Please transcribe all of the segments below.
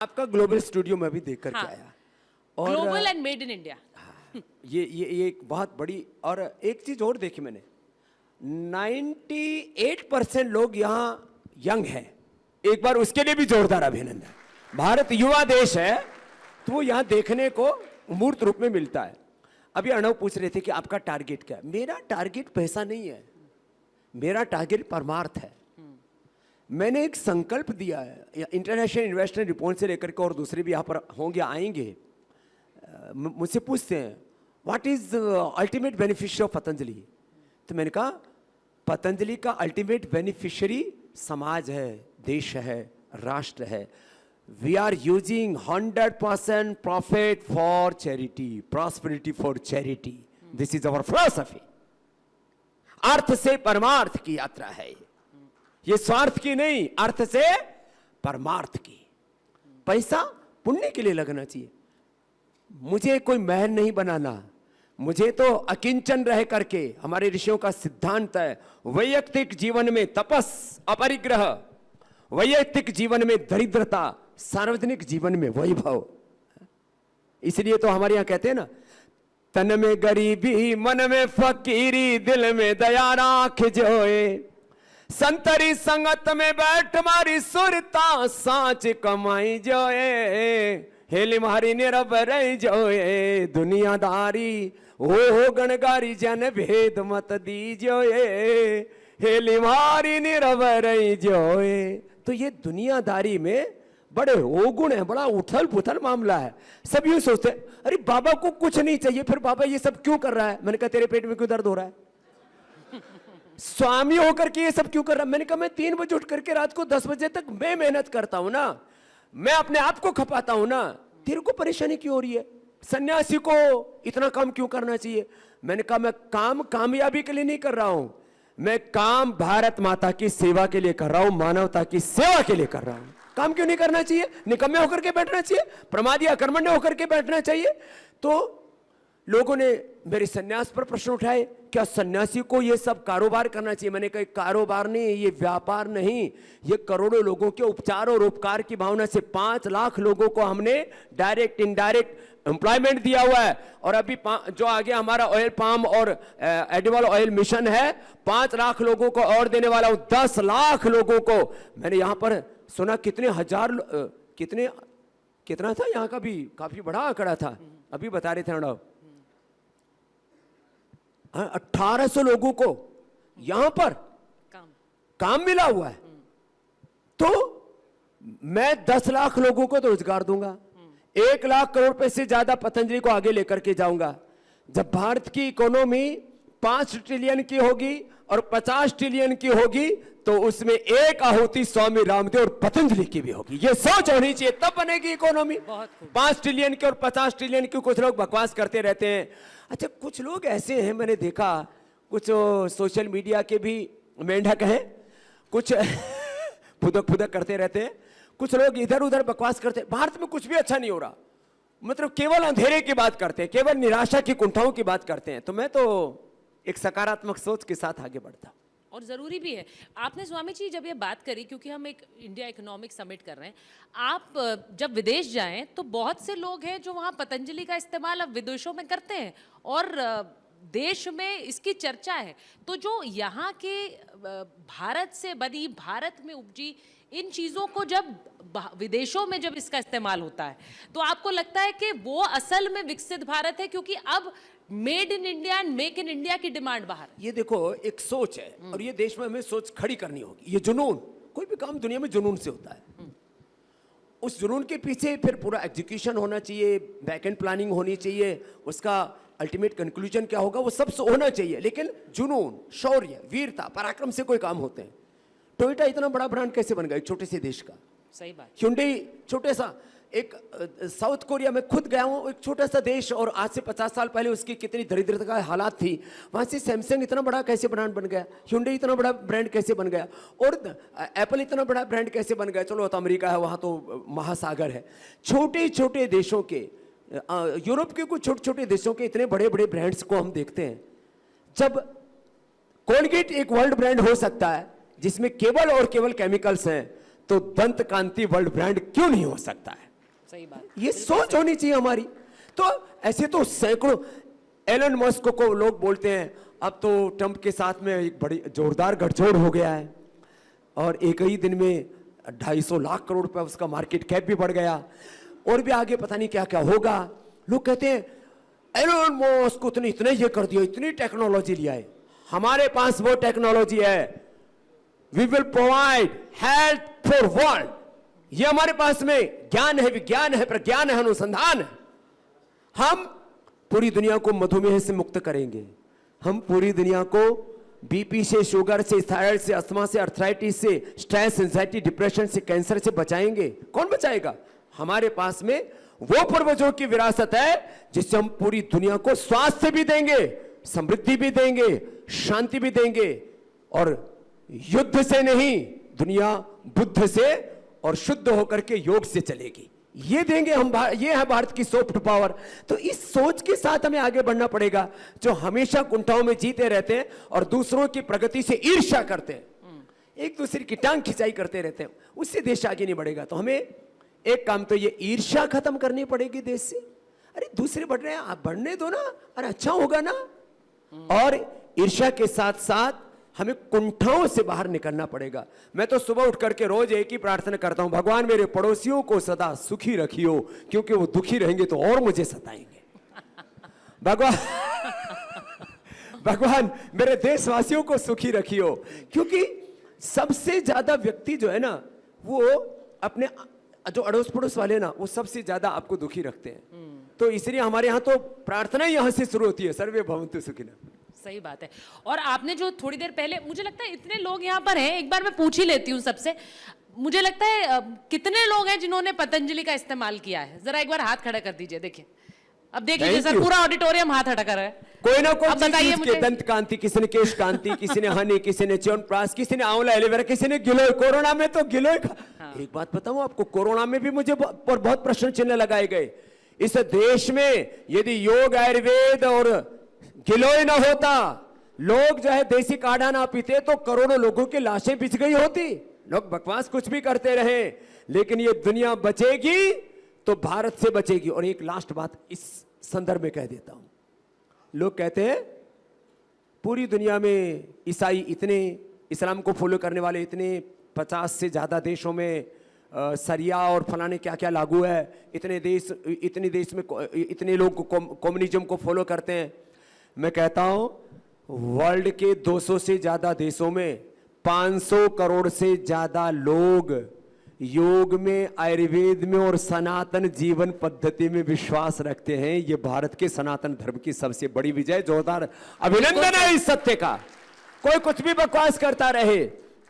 आपका global studio में भी देख करके हाँ, आया और global and made in India. ये एक बहुत बड़ी और एक चीज और देखी मैंने 98% लोग यहाँ यंग हैं। एक बार उसके लिए भी जोरदार अभिनंदन। भारत युवा देश है तो वो यहाँ देखने को मूर्त रूप में मिलता है। अभी अर्णव पूछ रहे थे कि आपका टारगेट क्या है। मेरा टारगेट पैसा नहीं है, मेरा टारगेट परमार्थ है। मैंने एक संकल्प दिया है, इंटरनेशनल इन्वेस्टमेंट रिपोर्ट से लेकर के और दूसरे भी यहाँ पर होंगे आएंगे, मुझसे पूछते हैं what is ultimate beneficiary of Patanjali. तो मैंने कहा पतंजलि का अल्टीमेट बेनिफिशियरी समाज है, देश है, राष्ट्र है। We are using 100% profit for charity, prosperity for charity. This is our philosophy. अर्थ से परमार्थ की यात्रा है ये स्वार्थ की नहीं, अर्थ से परमार्थ की। पैसा पुण्य के लिए लगना चाहिए। मुझे कोई महल नहीं बनाना, मुझे तो अकिंचन रह करके, हमारे ऋषियों का सिद्धांत है, वैयक्तिक जीवन में तपस अपरिग्रह, वैयक्तिक जीवन में दरिद्रता, सार्वजनिक जीवन में वैभव। इसलिए तो हमारे यहां कहते हैं ना, तन में गरीबी मन में फकीरी दिल में दया राख जोए, संतरी संगत में बैठ मारी सुरता सांच कमाई जोए, हेली मारी निरब रही जोए, दुनियादारी ओ गणगारी जन भेद मत दी जोए, हेली मारी निरब रही जोए। तो ये दुनियादारी में बड़े ओगुण है, बड़ा उथल पुथल मामला है। सब यूं सोचते हैं अरे बाबा को कुछ नहीं चाहिए, फिर बाबा ये सब क्यों कर रहा है। मैंने कहा तेरे पेट में क्यों दर्द हो रहा है, स्वामी होकर के ये सब क्यों कर रहा है। मैंने कहा मैं 3 बजे उठ करके रात को 10 बजे तक मैं मेहनत करता हूं ना, मैं अपने आप को खपाता हूं ना, तेरे को परेशानी क्यों हो रही है। सन्यासी को इतना काम क्यों करना चाहिए। मैंने कहा मैं काम कामयाबी के लिए नहीं कर रहा हूं, मैं काम भारत माता की सेवा के लिए कर रहा हूं, मानवता की सेवा के लिए कर रहा हूं। काम क्यों नहीं करना चाहिए, निकम्मे होकर के बैठना चाहिए, प्रमादी अकर्मण्य होकर के बैठना चाहिए। तो लोगों ने मेरे सन्यास पर प्रश्न उठाए, क्या सन्यासी को ये सब कारोबार करना चाहिए। मैंने कहा कारोबार नहीं, ये व्यापार नहीं, ये करोड़ों लोगों के उपचार और उपकार की भावना से 5 लाख लोगों को हमने डायरेक्ट इनडायरेक्ट एम्प्लॉयमेंट दिया हुआ है। और अभी जो आगे हमारा ऑयल पाम और एडिबल ऑयल मिशन है, 5 लाख लोगों को और देने वाला हूं, 10 लाख लोगों को। मैंने यहां पर सुना कितने हजार कितना था यहाँ का भी काफी बड़ा आंकड़ा था, अभी बता रहे थे अर्णव, 1800 लोगों को यहां पर काम मिला हुआ है। तो मैं 10 लाख लोगों को तो रोजगार दूंगा, 1 लाख करोड़ रुपए से ज्यादा पतंजलि को आगे लेकर के जाऊंगा। जब भारत की इकोनॉमी 5 ट्रिलियन की होगी और 50 ट्रिलियन की होगी तो उसमें एक आहुति स्वामी रामदेव और पतंजलि की भी होगी। ये सोच होनी चाहिए, तब बनेगी इकोनॉमी। 5 ट्रिलियन की और 50 ट्रिलियन की कुछ लोग बकवास करते रहते हैं। अच्छा कुछ लोग ऐसे हैं, मैंने देखा कुछ सोशल मीडिया के भी मेंढक हैं, कुछ फुदक फुदक करते रहते हैं, कुछ लोग इधर उधर बकवास करते हैं। भारत में कुछ भी अच्छा नहीं हो रहा, मतलब केवल अंधेरे की बात करते हैं, केवल निराशा की कुंठाओं की बात करते हैं। तो मैं तो एक सकारात्मक सोच के साथ आगे बढ़ता। और ज़रूरी भी है। आपने स्वामी जी जब ये बात करी, क्योंकि हम एक इंडिया इकोनॉमिक समिट कर रहे हैं, आप जब विदेश जाएं तो बहुत से लोग हैं जो वहाँ पतंजलि का इस्तेमाल अब विदेशों में करते हैं और देश में इसकी चर्चा है। तो जो यहाँ के भारत से बनी, भारत में उपजी इन चीज़ों को जब विदेशों में जब इसका इस्तेमाल होता है तो आपको लगता है कि वो असल में विकसित भारत है, क्योंकि अब made in India and make in India की डिमांड बाहर। ये देखो एक सोच है और ये देश में हमें सोच खड़ी करनी होगी। ये जुनून, कोई भी काम दुनिया में जुनून से होता है, उस जुनून के पीछे फिर पूरा एग्जीक्यूशन होना चाहिए, बैक एंड प्लानिंग होनी चाहिए, उसका अल्टीमेट कंक्लूजन क्या होगा वो सब होना चाहिए। लेकिन जुनून, शौर्य, वीरता, पराक्रम से कोई काम होते हैं। टोयोटा इतना बड़ा ब्रांड कैसे बन गया एक छोटे से देश का। सही बात। ह्युंडई छोटे सा, एक साउथ कोरिया में खुद गया हूं, एक छोटा सा देश, और आज से 50 साल पहले उसकी कितनी दरिद्रता का हालात थी। वहां से सैमसंग इतना बड़ा कैसे ब्रांड बन गया, ह्युंडई इतना बड़ा ब्रांड कैसे बन गया, और एप्पल इतना बड़ा ब्रांड कैसे बन गया। चलो तो अमेरिका है, वहां तो महासागर है। छोटे छोटे देशों के, यूरोप के कुछ छोटे छोटे देशों के इतने बड़े बड़े ब्रांड्स को हम देखते हैं। जब कोलगेट एक वर्ल्ड ब्रांड हो सकता है जिसमें केवल और केवल केमिकल्स हैं, तो दंत कांति वर्ल्ड ब्रांड क्यों नहीं हो सकता है। सही बात। ये सोच होनी चाहिए हमारी। तो ऐसे तो सैकड़ों, एलन मस्क को लोग बोलते हैं अब तो ट्रंप के साथ में एक बड़ी जोरदार गठजोड़ हो गया है और एक ही दिन में 250 लाख करोड़ रुपए उसका मार्केट कैप भी बढ़ गया और भी आगे पता नहीं क्या क्या होगा। लोग कहते हैं एलन मस्क उतने इतने ये कर दिया, इतनी टेक्नोलॉजी लिया है। हमारे पास वो टेक्नोलॉजी है, we will provide health for world. ये हमारे पास में ज्ञान है, विज्ञान है, प्रज्ञान है, अनुसंधान है। हम पूरी दुनिया को मधुमेह से मुक्त करेंगे, हम पूरी दुनिया को बीपी से, शुगर से, थायराइड से, अस्थमा से, अर्थराइटिस से, स्ट्रेस, एंजाइटी, डिप्रेशन से, कैंसर से बचाएंगे। कौन बचाएगा? हमारे पास में वो पूर्वजों की विरासत है जिससे हम पूरी दुनिया को स्वास्थ्य भी देंगे, समृद्धि भी देंगे, शांति भी देंगे। और युद्ध से नहीं, दुनिया बुद्ध से और शुद्ध होकर के योग से चलेगी। ये देंगे हम, ये है भारत की सॉफ्ट पावर। तो इस सोच के साथ हमें आगे बढ़ना पड़ेगा। जो हमेशा कुंठाओं में जीते रहते हैं और दूसरों की प्रगति से ईर्ष्या करते हैं, एक दूसरे की टांग खिंचाई करते रहते हैं, उससे देश आगे नहीं बढ़ेगा। तो हमें एक काम तो ये ईर्ष्या खत्म करनी पड़ेगी देश से। अरे दूसरे बढ़ रहे हैं, आप बढ़ने दो ना, अरे अच्छा होगा ना। और ईर्ष्या के साथ साथ हमें कुंठाओं से बाहर निकलना पड़ेगा। मैं तो सुबह उठ करके रोज एक ही प्रार्थना करता हूं, भगवान मेरे पड़ोसियों को सदा सुखी रखियो, क्योंकि वो दुखी रहेंगे तो और मुझे सताएंगे। भगवान मेरे देशवासियों को सुखी रखियो, क्योंकि सबसे ज्यादा व्यक्ति जो है ना, वो अपने जो अड़ोस पड़ोस वाले ना, वो सबसे ज्यादा आपको दुखी रखते हैं। तो इसलिए हमारे यहाँ तो प्रार्थना ही यहां से शुरू होती है, सर्वे भवन्तु सुखिनः। सही बात है। और आपने जो थोड़ी देर पहले, मुझे लगता है इतने लोग यहाँ पर हैं, एक बार मैं पूछ ही लेती हूँ सबसे, मुझे लगता है कितने लोग हैं जिन्होंने पतंजलि का इस्तेमाल किया है? जरा एक बार हाथ खड़ा कर दीजिए, देखिए। अब देख लीजिए सर, पूरा ऑडिटोरियम हाथ हटा कर है। कोई ना कोई अब बताइए मुझे। दंत कांति, किसी ने केश कांति, किसी ने हनी, किसी ने च्यवनप्राश, किसी ने आंवला एलोवेरा, किसी ने गिलोय। कोरोना में तो गिलोय का। एक बात बताऊं आपको, कोरोना में भी मुझे पर बहुत प्रश्न चिन्ह लगाए गए। इस देश में यदि योग, आयुर्वेद और गिलोय ना होता, लोग जो है देसी काढ़ा ना पीते, तो करोड़ों लोगों की लाशें बिछ गई होती। लोग बकवास कुछ भी करते रहे, लेकिन ये दुनिया बचेगी तो भारत से बचेगी। और एक लास्ट बात इस संदर्भ में कह देता हूं, लोग कहते हैं पूरी दुनिया में ईसाई इतने, इस्लाम को फॉलो करने वाले इतने, 50 से ज्यादा देशों में सरिया और फलाने क्या क्या लागू है, इतने देश में इतने लोग कम्युनिज्म को फॉलो करते हैं। मैं कहता हूं वर्ल्ड के 200 से ज्यादा देशों में 500 करोड़ से ज्यादा लोग योग में, आयुर्वेद में और सनातन जीवन पद्धति में विश्वास रखते हैं। ये भारत के सनातन धर्म की सबसे बड़ी विजय। जोरदार अभिनंदन है इस सत्य का। कोई कुछ भी बकवास करता रहे,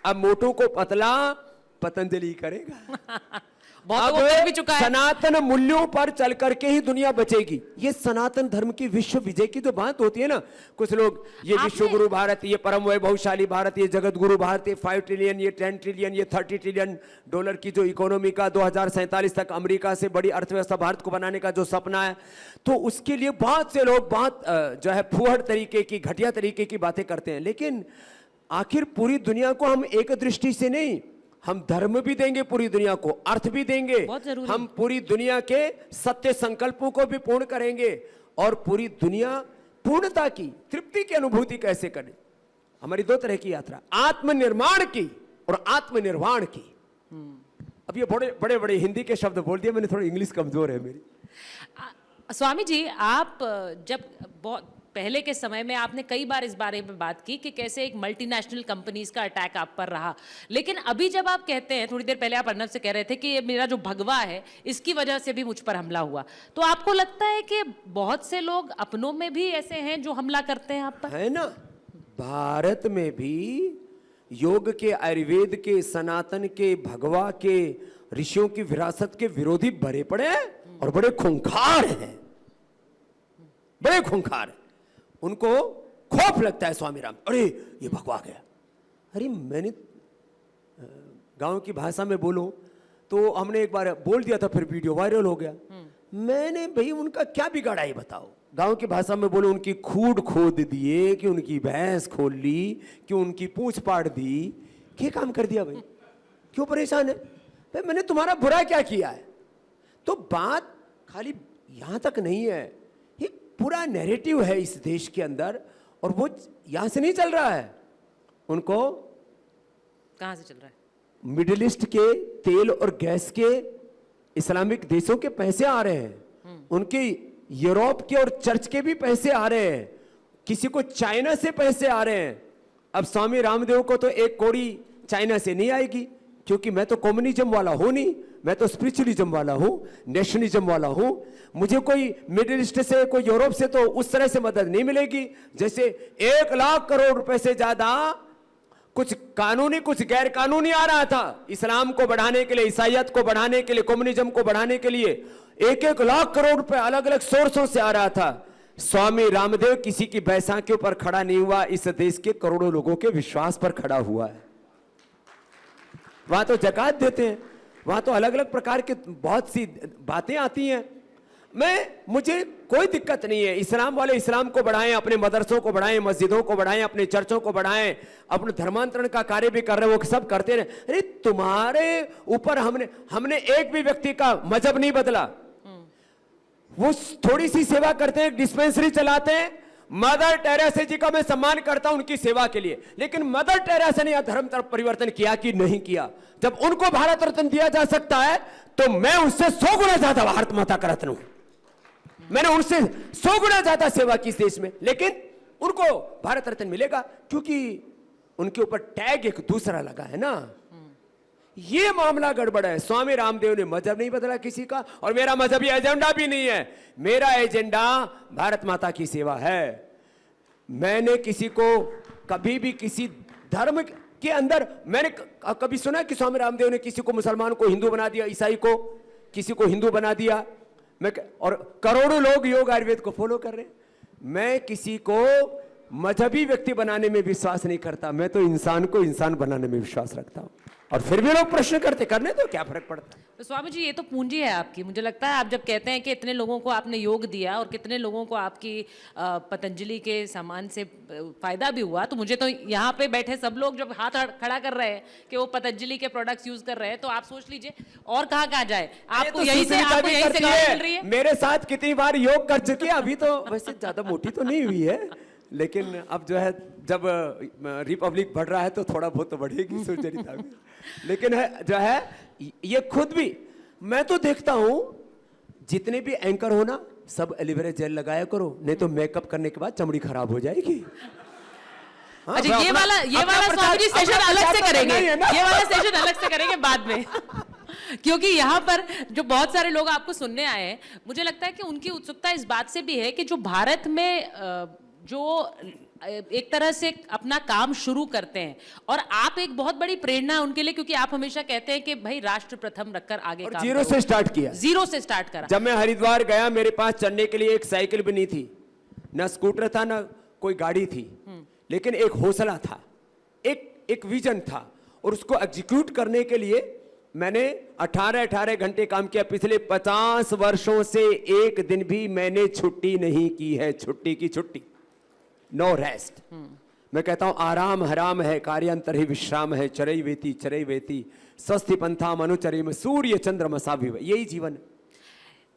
अब मोटू को पतला पतंजलि करेगा। बहुत वो भी चुका है। सनातन मूल्यों पर चल करके ही दुनिया बचेगी। ये सनातन धर्म की विश्व विजय की जो बात होती है ना, कुछ लोग ये विश्व गुरु भारत, ये परम वैभवशाली भारत, ये जगत गुरु भारत, ये 5 ट्रिलियन, ये 10 ट्रिलियन, ये 30 ट्रिलियन डॉलर की जो इकोनॉमी का 2047 तक अमेरिका से बड़ी अर्थव्यवस्था भारत को बनाने का जो सपना है, तो उसके लिए बहुत से लोग बहुत जो है फूहड़ तरीके की, घटिया तरीके की बातें करते हैं। लेकिन आखिर पूरी दुनिया को हम एक दृष्टि से नहीं, हम धर्म भी देंगे, पूरी दुनिया को अर्थ भी देंगे, हम पूरी दुनिया के सत्य संकल्पों को भी पूर्ण करेंगे और पूरी दुनिया पूर्णता की, तृप्ति की अनुभूति कैसे करें। हमारी 2 तरह की यात्रा, आत्मनिर्माण की और आत्मनिर्वाण की। अब ये बड़े बड़े हिंदी के शब्द बोल दिए मैंने, थोड़ी इंग्लिश कमजोर है मेरी। स्वामी जी, आप जब बहुत पहले के समय में आपने कई बार इस बारे में बात की कि कैसे एक मल्टीनेशनल कंपनीज का अटैक आप पर रहा, लेकिन अभी जब आप कहते हैं, थोड़ी देर पहले आप अर्नब से कह रहे थे कि ये मेरा जो भगवा है इसकी वजह से भी मुझ पर हमला हुआ, तो आपको लगता है कि बहुत से लोग अपनों में भी ऐसे हैं जो हमला करते हैं आप पर? है ना, भारत में भी योग के, आयुर्वेद के, सनातन के, भगवा के, ऋषियों की विरासत के विरोधी भरे पड़े हैं और बड़े खूंखार हैं, बड़े खूंखार हैं। उनको खौफ लगता है स्वामी राम, अरे ये भगवा गया। अरे मैंने गांव की भाषा में बोलूं तो हमने एक बार बोल दिया था, फिर वीडियो वायरल हो गया। मैंने भाई उनका क्या बिगाड़ा ये बताओ। गांव की भाषा में बोलो, उनकी खूड खोद दिए, कि उनकी भैंस खोल ली, कि उनकी पूंछ पाड़ दी, क्या काम कर दिया भाई? क्यों परेशान है भाई? मैंने तुम्हारा बुरा क्या किया है? तो बात खाली यहां तक नहीं है, ये पूरा नैरेटिव है इस देश के अंदर, और वो यहां से नहीं चल रहा है। उनको कहां से चल रहा है? मिडिल ईस्ट के तेल और गैस के इस्लामिक देशों के पैसे आ रहे हैं, उनके यूरोप के और चर्च के भी पैसे आ रहे हैं, किसी को चाइना से पैसे आ रहे हैं। अब स्वामी रामदेव को तो एक कौड़ी चाइना से नहीं आएगी, क्योंकि मैं तो कम्युनिज्म वाला हूं नहीं, मैं तो स्पिरिचुअलिज्म वाला हूं, नेशनलिज्म वाला हूं। मुझे कोई मिडिल ईस्ट से, कोई यूरोप से तो उस तरह से मदद नहीं मिलेगी जैसे 1 लाख करोड़ रुपए से ज्यादा कुछ कानूनी कुछ गैर कानूनी आ रहा था, इस्लाम को बढ़ाने के लिए, ईसाइयत को बढ़ाने के लिए, कम्युनिज्म को बढ़ाने के लिए 1-1 लाख करोड़ रुपए अलग अलग सोर्सों से आ रहा था। स्वामी रामदेव किसी की बैसाखियों पर खड़ा नहीं हुआ, इस देश के करोड़ों लोगों के विश्वास पर खड़ा हुआ है। वहां तो ज़कात देते हैं, वहां तो अलग अलग प्रकार के बहुत सी बातें आती हैं। मुझे कोई दिक्कत नहीं है, इस्लाम वाले इस्लाम को बढ़ाएं, अपने मदरसों को बढ़ाएं, मस्जिदों को बढ़ाएं, अपने चर्चों को बढ़ाएं, अपने धर्मांतरण का कार्य भी कर रहे हैं, वो सब करते रहे। अरे तुम्हारे ऊपर हमने एक भी व्यक्ति का मजहब नहीं बदला। वो थोड़ी सी सेवा करते हैं, डिस्पेंसरी चलाते हैं। मदर टेरेसा जी का मैं सम्मान करता हूं उनकी सेवा के लिए, लेकिन मदर टेरेसा ने यह धर्म परिवर्तन किया कि नहीं किया? जब उनको भारत रत्न दिया जा सकता है तो मैं उससे 100 गुना ज्यादा भारत माता का रत्न हूं। मैंने उनसे 100 गुना ज्यादा सेवा की इस देश में, लेकिन उनको भारत रत्न मिलेगा क्योंकि उनके ऊपर टैग एक दूसरा लगा है ना। ये मामला गड़बड़ है। स्वामी रामदेव ने मजहब नहीं बदला किसी का, और मेरा मजहबी एजेंडा भी नहीं है। मेरा एजेंडा भारत माता की सेवा है। मैंने किसी को कभी भी किसी धर्म के अंदर मैंने कभी सुना कि स्वामी रामदेव ने किसी को मुसलमान को हिंदू बना दिया, ईसाई को किसी को हिंदू बना दिया? और करोड़ों लोग योग आयुर्वेद को फॉलो कर रहे हैं। मैं किसी को मजहबी व्यक्ति बनाने में विश्वास नहीं करता, मैं तो इंसान को इंसान बनाने में विश्वास रखता हूं। और फिर भी लोग प्रश्न करते, करने तो क्या फर्क पड़ता है? तो स्वामी जी, ये तो पूंजी है आपकी। मुझे लगता है आप जब कहते हैं कि इतने लोगों को आपने योग दिया और कितने लोगों को आपकी पतंजलि के सामान से फायदा भी हुआ, तो मुझे तो यहाँ पे बैठे सब लोग जब हाथ खड़ा कर रहे हैं कि वो पतंजलि के प्रोडक्ट्स यूज कर रहे हैं, तो आप सोच लीजिए और कहाँ जाए। आपको तो यहीं से गाली मिल रही है। मेरे साथ कितनी बार योग कर चुकी है, अभी तो वैसे ज्यादा मोटी तो नहीं हुई है, लेकिन अब जो है जब रिपब्लिक बढ़ रहा है तो थोड़ा बहुत तो बढ़ेगी सुचरिता भी। लेकिन जो है ये खुद भी मैं तो देखता हूं, जितने भी एंकर हो ना, सब एलोवेरा जेल लगाया करो, नहीं तो मेकअप करने के बाद चमड़ी खराब हो जाएगी। अच्छा, ये वाला स्वामी जी सेशन अलग से करेंगे, ये वाला सेशन अलग से करेंगे बाद में। क्योंकि यहाँ पर जो बहुत सारे लोग आपको सुनने आए हैं, मुझे लगता है कि उनकी उत्सुकता इस बात से भी है कि जो भारत में जो एक तरह से अपना काम शुरू करते हैं, और आप एक बहुत बड़ी प्रेरणा है उनके लिए, क्योंकि आप हमेशा कहते हैं कि भाई राष्ट्र प्रथम रखकर आगे काम जीरो से स्टार्ट किया, जीरो से स्टार्ट करा। जब मैं हरिद्वार गया, मेरे पास चढ़ने के लिए एक साइकिल भी नहीं थी, ना स्कूटर था, ना कोई गाड़ी थी, लेकिन एक हौसला था, एक विजन था, और उसको एग्जीक्यूट करने के लिए मैंने 18 घंटे काम किया। पिछले 50 वर्षों से एक दिन भी मैंने छुट्टी नहीं की है। छुट्टी की छुट्टी, नो रेस्ट। मैं कहता हूं आराम हराम है, कार्यांतर ही विश्राम है। चरई वेती स्वस्थि पंथा मनुचरी में सूर्य चंद्रमसा भी, यही जीवन है।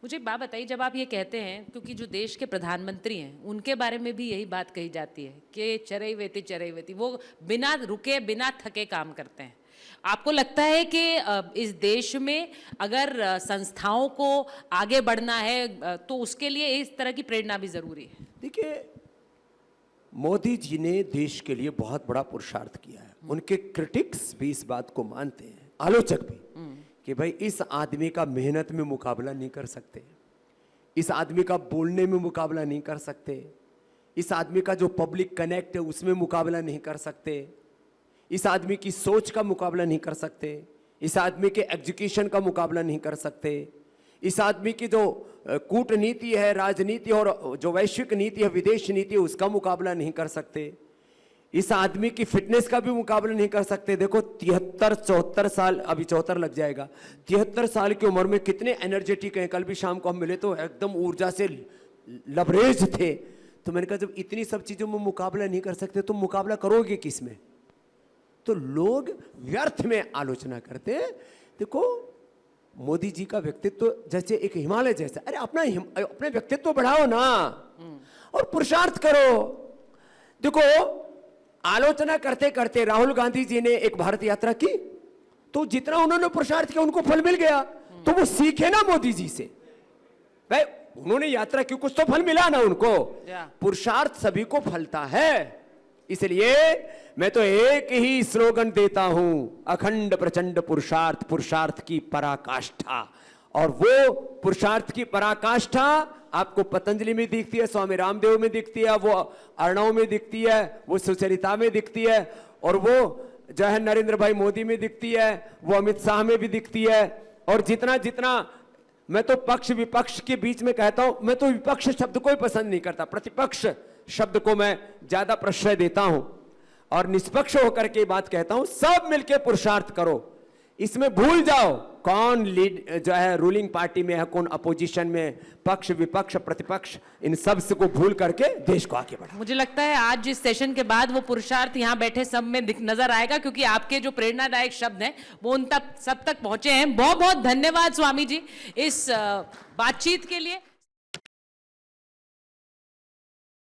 मुझे एक बात बताइए, जब आप ये कहते हैं, क्योंकि जो देश के प्रधानमंत्री हैं उनके बारे में भी यही बात कही जाती है कि चरई वेती, वो बिना रुके बिना थके काम करते हैं। आपको लगता है कि इस देश में अगर संस्थाओं को आगे बढ़ना है तो उसके लिए इस तरह की प्रेरणा भी जरूरी है? देखिए, मोदी जी ने देश के लिए बहुत बड़ा पुरुषार्थ किया है। उनके क्रिटिक्स भी इस बात को मानते हैं, आलोचक भी, कि भाई इस आदमी का मेहनत में मुकाबला नहीं कर सकते, इस आदमी का बोलने में मुकाबला नहीं कर सकते, इस आदमी का जो पब्लिक कनेक्ट है उसमें मुकाबला नहीं कर सकते, इस आदमी की सोच का मुकाबला नहीं कर सकते, इस आदमी के एजुकेशन का मुकाबला नहीं कर सकते, इस आदमी की जो कूटनीति है, राजनीति और जो वैश्विक नीति है, विदेश नीति है, उसका मुकाबला नहीं कर सकते, इस आदमी की फिटनेस का भी मुकाबला नहीं कर सकते। देखो 73-74 साल, अभी 74 लग जाएगा, 73 साल की उम्र में कितने एनर्जेटिक हैं। कल भी शाम को हम मिले तो एकदम ऊर्जा से लबरेज थे। तो मैंने कहा जब इतनी सब चीजों में मुकाबला नहीं कर सकते तो मुकाबला करोगे किस में? तो लोग व्यर्थ में आलोचना करते हैं। देखो, मोदी जी का व्यक्तित्व जैसे एक हिमालय जैसा, अरे अपने व्यक्तित्व बढ़ाओ ना और पुरुषार्थ करो। देखो, आलोचना करते करते राहुल गांधी जी ने एक भारत यात्रा की, तो जितना उन्होंने पुरुषार्थ किया उनको फल मिल गया। तो वो सीखे ना मोदी जी से, भाई उन्होंने यात्रा की, कुछ तो फल मिला ना उनको। पुरुषार्थ सभी को फलता है। इसलिए मैं तो एक ही स्लोगन देता हूं, अखंड प्रचंड पुरुषार्थ, पुरुषार्थ की पराकाष्ठा। और वो पुरुषार्थ की पराकाष्ठा आपको पतंजलि में दिखती है, स्वामी रामदेव में दिखती है, वो अर्णव में दिखती है, वो सुचरिता में दिखती है, और वो जो है नरेंद्र भाई मोदी में दिखती है, वो अमित शाह में भी दिखती है। और जितना जितना मैं तो पक्ष विपक्ष के बीच में कहता हूं, मैं तो विपक्ष शब्द को ही पसंद नहीं करता, प्रतिपक्ष शब्द को मैं ज्यादा प्रश्रय देता हूं और निष्पक्ष होकर के बात कहता हूं। सब मिलकर पुरुषार्थ करो, इसमें भूल जाओ कौन लीड जो है रूलिंग पार्टी में है, कौन अपोजिशन में, पक्ष विपक्ष प्रतिपक्ष, इन सब से को भूल करके देश को आगे बढ़ाओ। मुझे लगता है आज जिस सेशन के बाद वो पुरुषार्थ यहाँ बैठे सब में नजर आएगा, क्योंकि आपके जो प्रेरणादायक शब्द हैं वो उन तक सब तक पहुंचे हैं। बहुत बहुत धन्यवाद स्वामी जी इस बातचीत के लिए।